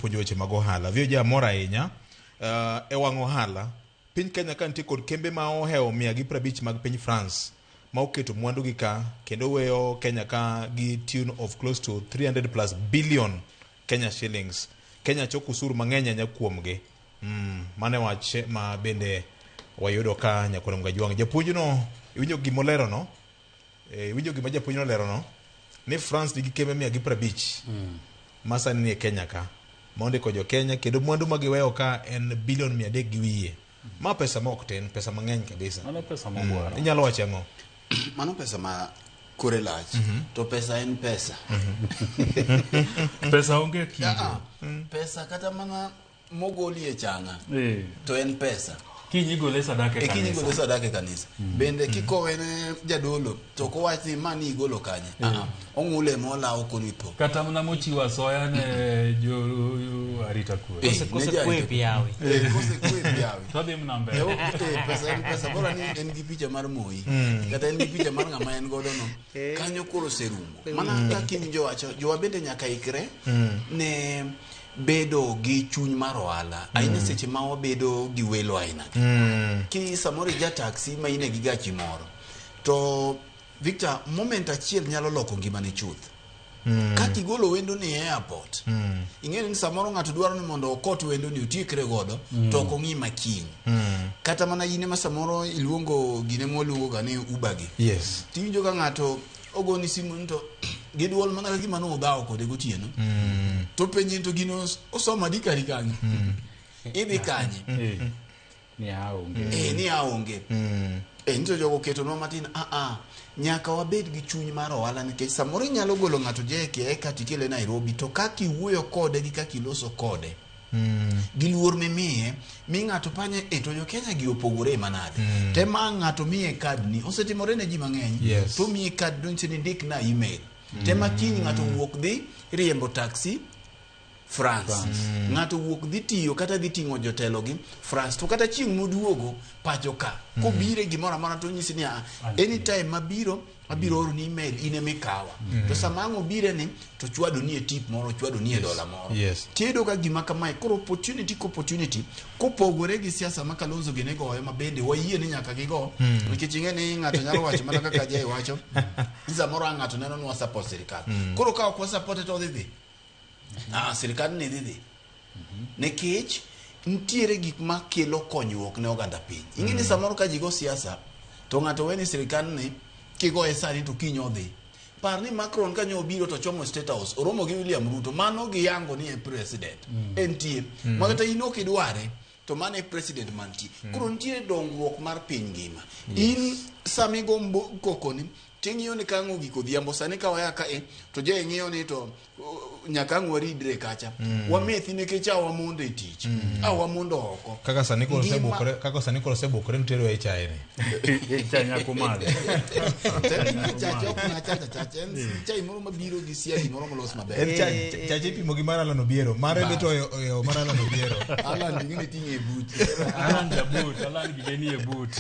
puonjo weche mag ohala. Vioja mora ahinya e wang' ohala. Piny Kenya ka nitie kod kembe ma ohewo 150 mag piny France ma oketo mwandu gi ka kendo weyo Kenya ka gi tune of close to 300 plus billion Kenya shillings. Kenya choko usuru mang'eny anya kuomgi. Mane wach ma bende wayudo ka nyakoro Ngajwang'. Japuonjno iwinjo gima olero no? Iwinjo gima japuonjno lero no? Ni France nigi kembe 150 masani ni Kenya ka. Monde ko jo Kenya kendo mwandu ma giweyo ka en bilion 300 gi wiye. Ma pesa ma ok ten, pesa mang'eny kabisa. Mano pesa mogwaro. Inyalo wacho ang'o? Mano pesa ma kore lach. To pesa en pesa. Pesa onge kinde. Pesa kata mana mogoli e changa. To en pesa. Kinyi gole sadaka e kanisa. Kinyi gole sadaka e kanisa. Bende kikowe ne jadolo to ko wachi mani igolo kanye. Ong'ule mo lawo konipo. Kata mna mochiwa soya ne jo arita kwe. Kose kwe piawe. Kose kwe piawe. To dhi mnambe. Pesa bora ni en gi picha mar Moi. Kata en gi picha mar ng'ama en godo no. Kanyo koro serumo. Mana ka kinjo wacho jowa bende nyaka ikre ne bedo gi chuny mar ohala. Aina seche ma wabedo gi welo aina. Ki samoro ja taxi ma ine gi gachi moro. To Victor, moment achiel nyalo loko ngimani chuth. Ka kigolo wendo ni e airport. Ing'eni ni samoro ng'ato dwaro ni mondo okot wendo ni utiekre godo to ok ong'i makiny. Kata mana yine ma samoro iluongo gine moluongo ga ni Uber gi. Yes. Tiwinjo ka ng'ato ogoni simu to giduol mana ka gima no udhawo kode gotieno. To penye to gino osoma dikari kanyo. Idhi kanye. Ni aonge. Ni aonge. Nito jogo keto no matin nyaka wabed gi chuny mar ohala nikech samoro nyalo golo ng'ato JKA kati kele Nairobi to kaki wuoyo kode gi kaki loso kode. Gi luor mimiye mi ng'ato panye to jo Kenya gi opogore manade. Tema ng'ato miye kad ni osetimore ne ji mang'eny. To miye kad donche ni ndik na email. Tema kiny ng'ato wuok dhi riembo taxi France. Ng'ato wuok dhi tiyo kata dhi ting'o jotelo gi France. To kata chieng' moduogo pacho ka. Kobire gimoro amora to nyisi ni anytime mabiro oro ni email ine mikawa. To samango bire ni to chwado ni e tip moro, chwado ni e dola moro. Tiedo ka gima kamae koro opportunity kopogore gi siasa ma Kalonzo Genego oyo mabende wayie ni nyaka gigo. Nikech ing'eni ng'ato nyalo wacho mana kaka jai wacho. Samoro ng'ato neno ni wa support sirikal. Koro ka ok wa support to dhi. Sirikal ni dhi. Nekech ntiere gik ma kelo konyruok ne oganda piny. Ing'eni samoro ka jigo siasa to ng'ato weni sirikal ni kigo e sani to kinyo dhi. Par ni Macron kanyo obiro to chomo State House oromo gi William Ruto mano gi yango ni e president. Entie. Magata ino kidware to mane president manti. Koro ntiere dongruok mar piny ngima. In samigo kokoni ting'iyo ni kango giko dhiambo sani ka waya ka to je ng'iyo ni to nyaka ng'waridre kacha wamethi nikech wamondo e tich wamondo oko kaka sani koro sebokore ntero e chai ni chanya kumale chacha ok na chacha chai moro mabiro gi siagi moro molos maber chacha pimo gi marala no biero mare beto yo marala no biero ala ndingine tinye but ala ngigeni e but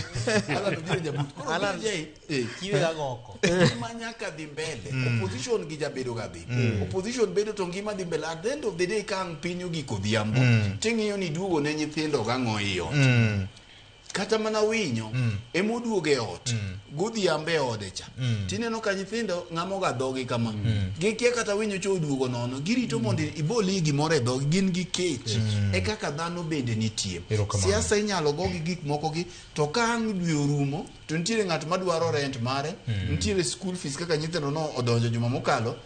ala ndingine jabut ala kiwe ga goko manyaka dhi mbele opposition gi jabedo ga dhi opposition bedo to ngima dhi mbele at the end of the day kang pinyo giko dhiambo ting'iyo ni duogo ne nyithindo ga ng'oyo kata mana winyo emoduoge ot godhiambe ode cha tineno ka nyithindo ng'amo ga dhogi kama gikia kata winyo cho oduogo nono girito mondo iboli gimoro e dhogi gin gi kech e kaka dhano bende nitie siasa inyalo go gi gik moko gi to ka ang' dwe orumo to nitiere ng'at madwaro rent mare nitiere school fees kaka nyithindo no odonjo juma mokalo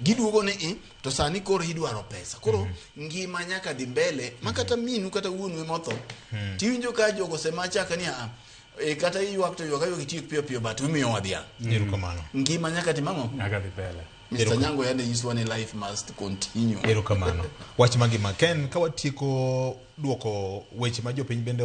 giduogo ni to sani koro idwaro pesa koro ngima nyaka dhi mbele makata minu kata wuonwe motho tiwinjo ka jogo semachaka ni kata ywak to ywak ayo gitiek piyo but umiyo wadhiang erokamano ngima nyaka timang'o nyaka dhi mbele Mr. Nyango yande yiswa ni life must continue erokamano wach mangima Ken ka watieko duoko weche ma jopiny bende